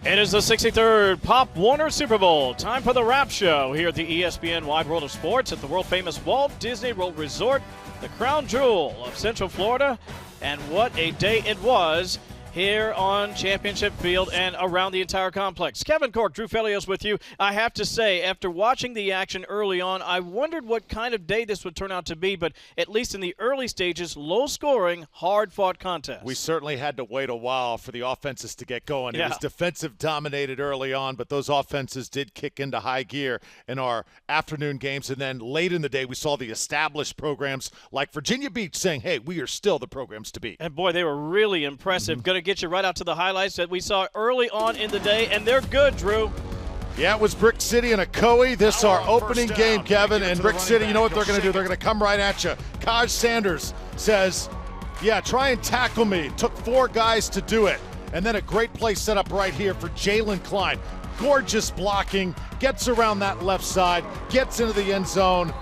It is the 63rd Pop Warner Super Bowl. Time for the wrap show here at the ESPN Wide World of Sports at the world-famous Walt Disney World Resort, the crown jewel of Central Florida. And what a day it was here on Championship Field and around the entire complex. Kevin Cork, Drew Felios with you. I have to say, after watching the action early on, I wondered what kind of day this would turn out to be, but at least in the early stages, low-scoring, hard-fought contest. We certainly had to wait a while for the offenses to get going. It was defensive-dominated early on, but those offenses did kick into high gear in our afternoon games, and then late in the day, we saw the established programs like Virginia Beach saying, hey, we are still the programs to beat. And, boy, they were really impressive. Going to get you right out to the highlights that we saw early on in the day, and they're good, Drew. Yeah, it was Brick City and Ocoee. This our opening game, Kevin, and Brick City, you know what they're going to do? They're going to come right at you. Kaj Sanders says, yeah, try and tackle me. Took 4 guys to do it. And then a great play set up right here for Jalen Klein. Gorgeous blocking, gets around that left side, gets into the end zone.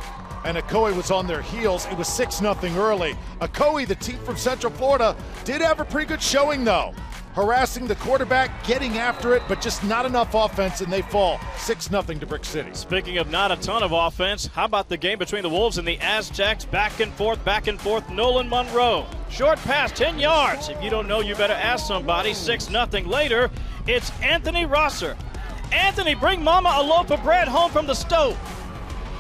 And Ocoee was on their heels. It was 6-0 early. Ocoee, the team from Central Florida, did have a pretty good showing, though. Harassing the quarterback, getting after it, but just not enough offense, and they fall 6-0 to Brick City. Speaking of not a ton of offense, how about the game between the Wolves and the Aztecs? Back and forth, Nolan Monroe. Short pass, 10 yards. If you don't know, you better ask somebody. 6-0 later, it's Anthony Rosser. Anthony, bring mama a loaf of bread home from the stove.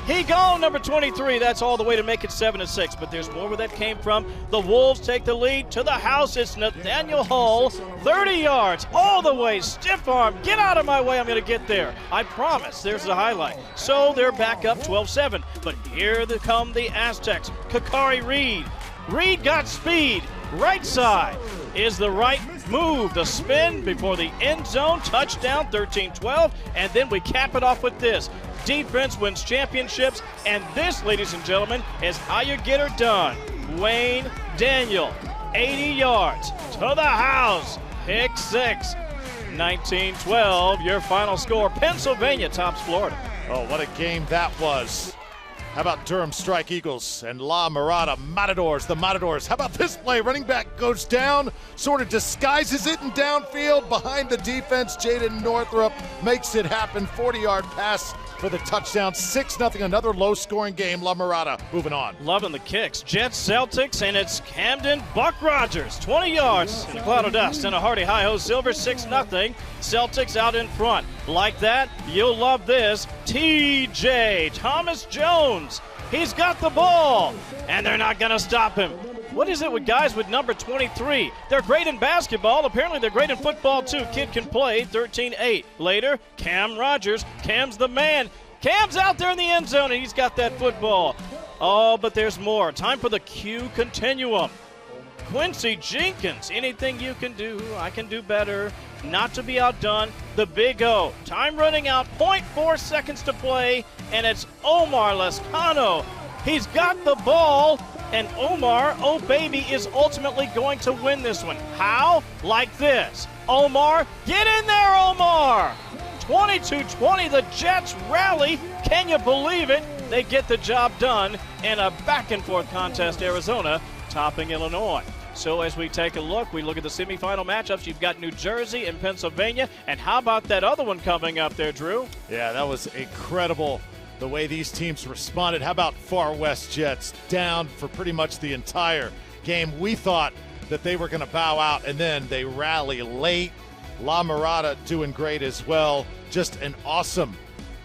He gone, number 23. That's all the way to make it 7-6. But there's more where that came from. The Wolves take the lead to the house. It's Nathaniel Hall, 30 yards, all the way, stiff arm. Get out of my way, I'm going to get there. I promise. There's the highlight. So they're back up 12-7. But here come the Aztecs. Jakari Reed. Reed got speed. Right side is the right move. The spin before the end zone. Touchdown, 13-12. And then we cap it off with this. Defense wins championships, and this, ladies and gentlemen, is how you get her done. Wayne Daniel, 80 yards to the house. Pick 6. 19-12, your final score. Pennsylvania tops Florida. Oh, what a game that was. How about Durham Strike Eagles and La Mirada Matadors, the Matadors. How about this play? Running back goes down, sort of disguises it in downfield behind the defense. Jaden Northrup makes it happen. 40-yard pass for the touchdown. 6-0, another low-scoring game. La Mirada moving on. Loving the kicks. Jets, Celtics, and it's Camden Buck Rogers. 20 yards in a cloud of dust and a hearty hi-ho silver. 6-0. Celtics out in front. Like that, you'll love this. TJ Thomas Jones. He's got the ball, and they're not going to stop him. What is it with guys with number 23? They're great in basketball. Apparently they're great in football, too. Kid can play. 13-8. Later, Cam Rogers. Cam's the man. Cam's out there in the end zone, and he's got that football. Oh, but there's more. Time for the Q Continuum. Quincy Jenkins. Anything you can do, I can do better. Not to be outdone. The Big O. Time running out. 0.4 seconds to play, and it's Omar Lescano. He's got the ball. And Omar, oh baby, is ultimately going to win this one. How? Like this. Omar, get in there, Omar! 22-20, the Jets rally. Can you believe it? They get the job done in a back-and-forth contest, Arizona topping Illinois. So as we take a look, we look at the semifinal matchups. You've got New Jersey and Pennsylvania. And how about that other one coming up there, Drew? Yeah, that was incredible. The way these teams responded. How about Far West Jets down for pretty much the entire game? We thought that they were going to bow out, and then they rally late. La Mirada doing great as well. Just an awesome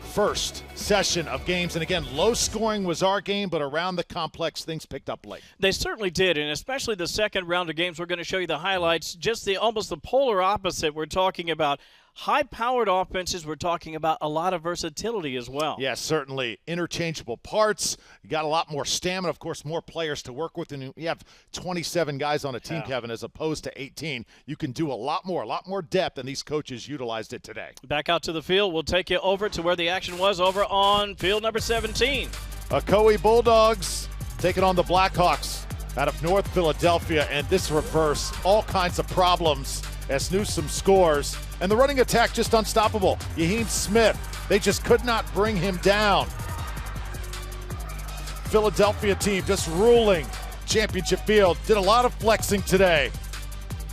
first session of games. And again, low scoring was our game, but around the complex, things picked up late. They certainly did, and especially the second round of games. We're going to show you the highlights. Just almost the polar opposite. We're talking about high-powered offenses. We're talking about a lot of versatility as well. Yeah, certainly. Interchangeable parts. You got a lot more stamina, of course, more players to work with. And you have 27 guys on a team, Kevin, as opposed to 18. You can do a lot more depth, and these coaches utilized it today. Back out to the field. We'll take you over to where the action was over on field number 17. Ocoee Bulldogs taking on the Blackhawks out of North Philadelphia, and this reverse, all kinds of problems as Newsom scores. And the running attack just unstoppable. Yaheem Smith, they just could not bring him down. Philadelphia team just ruling Championship Field. Did a lot of flexing today.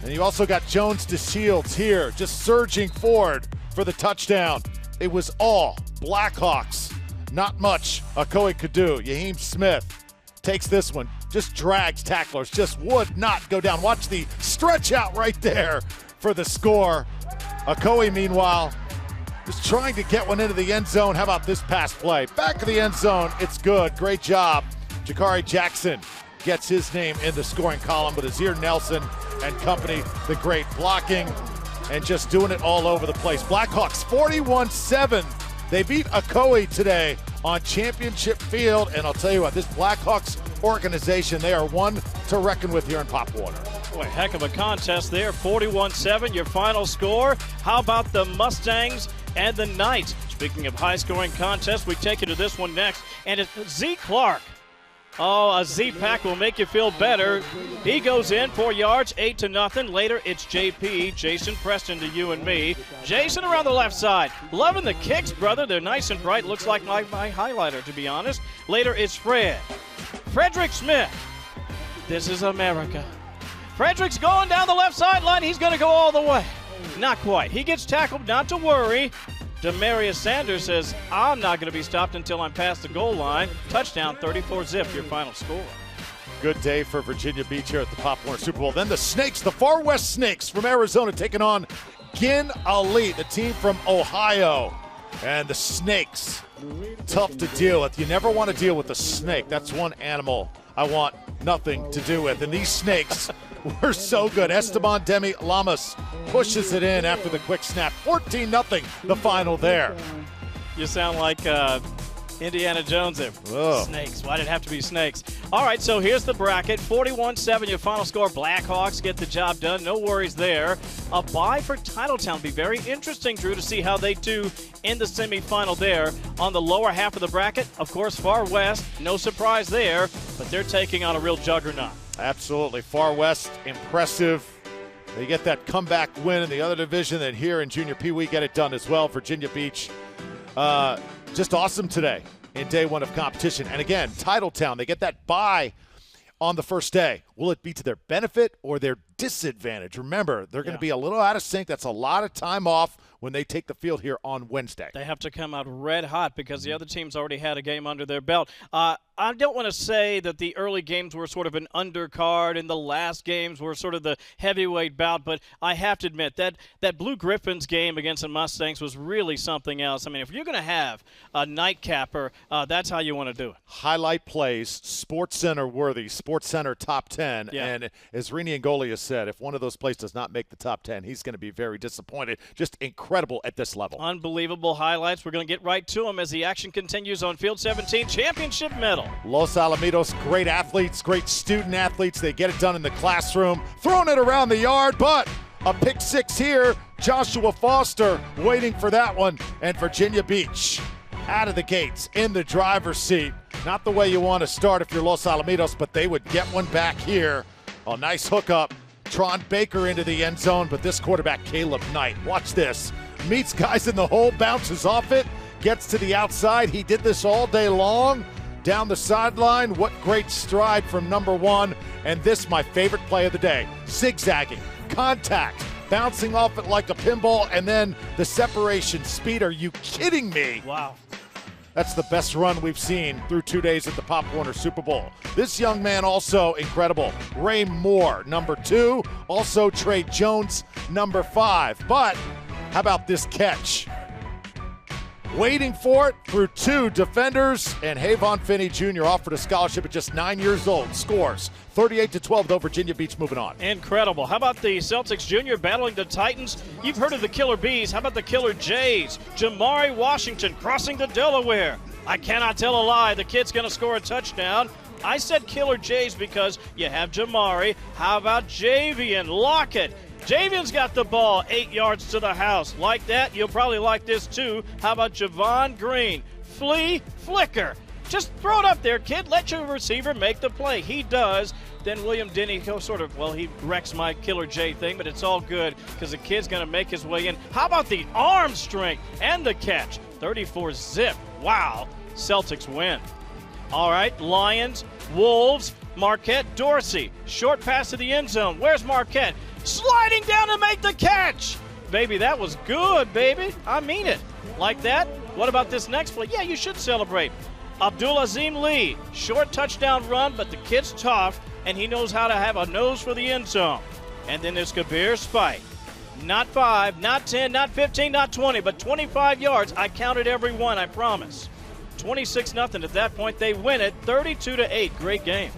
And you also got Jones to Shields here, just surging forward for the touchdown. It was all Blackhawks. Not much Ocoee could do. Yaheem Smith takes this one, just drags tacklers, just would not go down. Watch the stretch out right there for the score. Ocoee, meanwhile, just trying to get one into the end zone. How about this pass play? Back of the end zone, it's good. Great job. Jakari Jackson gets his name in the scoring column with Azir Nelson and company. The great blocking and just doing it all over the place. Blackhawks 41-7. They beat Ocoee today on Championship Field, and I'll tell you what, this Blackhawks organization, they are one to reckon with here in Popwater. Boy, heck of a contest there, 41-7, your final score. How about the Mustangs and the Knights? Speaking of high-scoring contests, we take you to this one next, and it's Zeke Clark. Oh, a Z-Pack will make you feel better. He goes in, 4 yards, 8-0. Later, it's JP, Jason Preston to you and me. Jason around the left side. Loving the kicks, brother. They're nice and bright. Looks like my highlighter, to be honest. Later, it's Frederick Smith. This is America. Frederick's going down the left sideline. He's going to go all the way. Not quite. He gets tackled, not to worry. Demarius Sanders says, I'm not going to be stopped until I'm past the goal line. Touchdown, 34-zip, your final score. Good day for Virginia Beach here at the Pop Warner Super Bowl. Then the Snakes, the Far West Snakes from Arizona, taking on Gin Elite, the team from Ohio. And the Snakes, tough to deal with. You never want to deal with a snake. That's one animal I want nothing to do with. And these Snakes were so good. Esteban Demi Lamas pushes it in after the quick snap. 14-0 the final there. You sound like Indiana Jones there. Whoa. Snakes. Why did it have to be snakes? All right, so here's the bracket. 41-7, your final score. Blackhawks get the job done. No worries there. A bye for Titletown. Be very interesting, Drew, to see how they do in the semifinal there. On the lower half of the bracket, of course, Far West. No surprise there, but they're taking on a real juggernaut. Absolutely. Far West, impressive. They get that comeback win in the other division, and here in Junior Pee Wee get it done as well. Virginia Beach, just awesome today in day one of competition. And again, Titletown, they get that bye on the first day. Will it be to their benefit or their disadvantage? Remember, they're going to be a little out of sync. That's a lot of time off when they take the field here on Wednesday. They have to come out red hot because the other team's already had a game under their belt. I don't want to say that the early games were sort of an undercard and the last games were sort of the heavyweight bout, but I have to admit that Blue Griffins game against the Mustangs was really something else. I mean, if you're going to have a nightcapper, that's how you want to do it. Highlight plays, Sports Center worthy, Sports Center top 10. Yeah. And as Rini Angolia said, if one of those plays does not make the top 10, he's going to be very disappointed. Just incredible at this level. Unbelievable highlights. We're going to get right to them as the action continues on Field 17 Championship Medal. Los Alamitos, great athletes, great student athletes. They get it done in the classroom, throwing it around the yard, but a pick six here. Joshua Foster waiting for that one. And Virginia Beach out of the gates in the driver's seat. Not the way you want to start if you're Los Alamitos, but they would get one back here. A nice hookup. Tron Baker into the end zone, but this quarterback, Caleb Knight, watch this. Meets guys in the hole, bounces off it, gets to the outside. He did this all day long. Down the sideline, what great stride from number one. And this, my favorite play of the day. Zigzagging, contact, bouncing off it like a pinball, and then the separation speed. Are you kidding me? Wow. That's the best run we've seen through 2 days at the Pop Warner Super Bowl. This young man also incredible. Ray Moore, number 2. Also Trey Jones, number 5. But how about this catch? Waiting for it through 2 defenders, and Havon Finney Jr. offered a scholarship at just 9 years old. Scores 38-12, though. Virginia Beach moving on. Incredible. How about the Celtics Junior battling the Titans? You've heard of the Killer Bees. How about the Killer Jays? Jamari Washington crossing the Delaware. I cannot tell a lie. The kid's going to score a touchdown. I said Killer Jays because you have Jamari. How about Javian Lockett? Javian's got the ball 8 yards to the house. Like that, you'll probably like this too. How about Javon Green? Flea, flicker. Just throw it up there, kid. Let your receiver make the play. He does. Then William Denny he wrecks my Killer J thing, but it's all good because the kid's going to make his way in. How about the arm strength and the catch? 34-zip. Wow. Celtics win. All right, Lions, Wolves, Marquette, Dorsey. Short pass to the end zone. Where's Marquette? sliding down to make the catch. Baby, that was good, baby. I mean it. Like that? What about this next play? Yeah, you should celebrate. Abdul-Azim Lee, short touchdown run, but the kid's tough, and he knows how to have a nose for the end zone. And then there's Kabir spike. Not 5, not 10, not 15, not 20, but 25 yards. I counted every one, I promise. 26-0 at that point. They win it 32-8. Great game.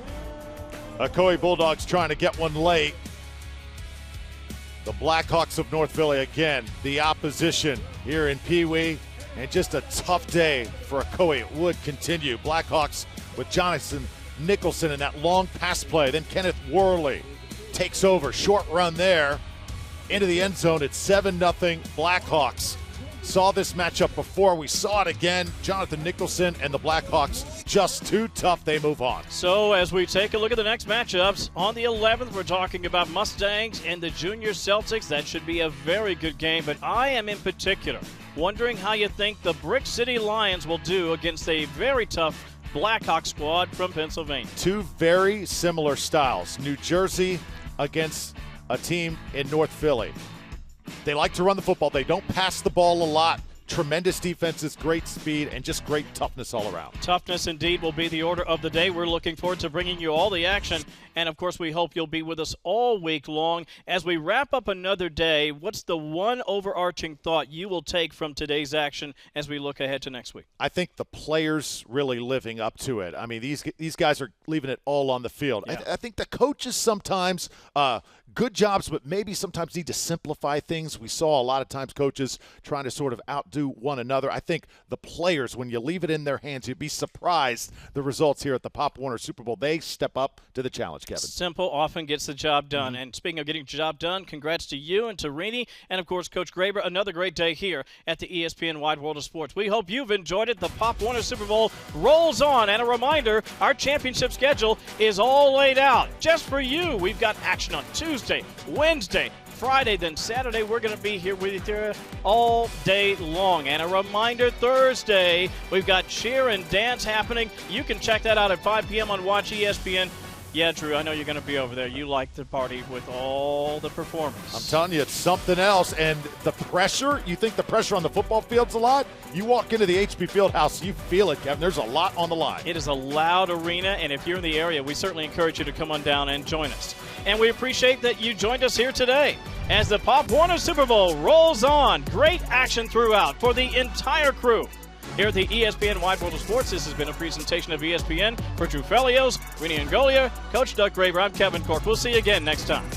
Ocoee Bulldogs trying to get one late. The Blackhawks of North Philly again, the opposition here in Pee Wee, and just a tough day for Ocoee. It would continue. Blackhawks with Jonathan Nicholson in that long pass play. Then Kenneth Worley takes over. Short run there into the end zone. It's 7-0 Blackhawks. Saw this matchup before. We saw it again. Jonathan Nicholson and the Blackhawks just too tough. They move on. So as we take a look at the next matchups, on the 11th, we're talking about Mustangs and the Junior Celtics. That should be a very good game, but I am in particular wondering how you think the Brick City Lions will do against a very tough Blackhawk squad from Pennsylvania. Two very similar styles. New Jersey against a team in North Philly. They like to run the football. They don't pass the ball a lot. Tremendous defenses, great speed, and just great toughness all around. Toughness indeed will be the order of the day. We're looking forward to bringing you all the action. And, of course, we hope you'll be with us all week long. As we wrap up another day, what's the one overarching thought you will take from today's action as we look ahead to next week? I think the players really living up to it. I mean, these guys are leaving it all on the field. Yeah. I think the coaches sometimes good jobs, but maybe sometimes need to simplify things. We saw a lot of times coaches trying to sort of outdo one another. I think the players, when you leave it in their hands, you'd be surprised the results here at the Pop Warner Super Bowl. They step up to the challenge, Kevin. Simple often gets the job done. And speaking of getting the job done, congrats to you and to Rini and, of course, Coach Graber. Another great day here at the ESPN Wide World of Sports. We hope you've enjoyed it. The Pop Warner Super Bowl rolls on. And a reminder, our championship schedule is all laid out just for you. We've got action on Tuesday, Wednesday, Friday, then Saturday. We're going to be here with you all day long. And a reminder, Thursday, we've got cheer and dance happening. You can check that out at 5 p.m. on Watch ESPN. Yeah, Drew, I know you're going to be over there. You like to party with all the performance. I'm telling you, it's something else. And the pressure, you think the pressure on the football field's a lot? You walk into the HP Fieldhouse, you feel it, Kevin. There's a lot on the line. It is a loud arena, and if you're in the area, we certainly encourage you to come on down and join us. And we appreciate that you joined us here today as the Pop Warner Super Bowl rolls on. Great action throughout for the entire crew. Here at the ESPN Wide World of Sports, this has been a presentation of ESPN. For Drew Felios, Rini Angolia, Coach Doug Graber, I'm Kevin Cork. We'll see you again next time.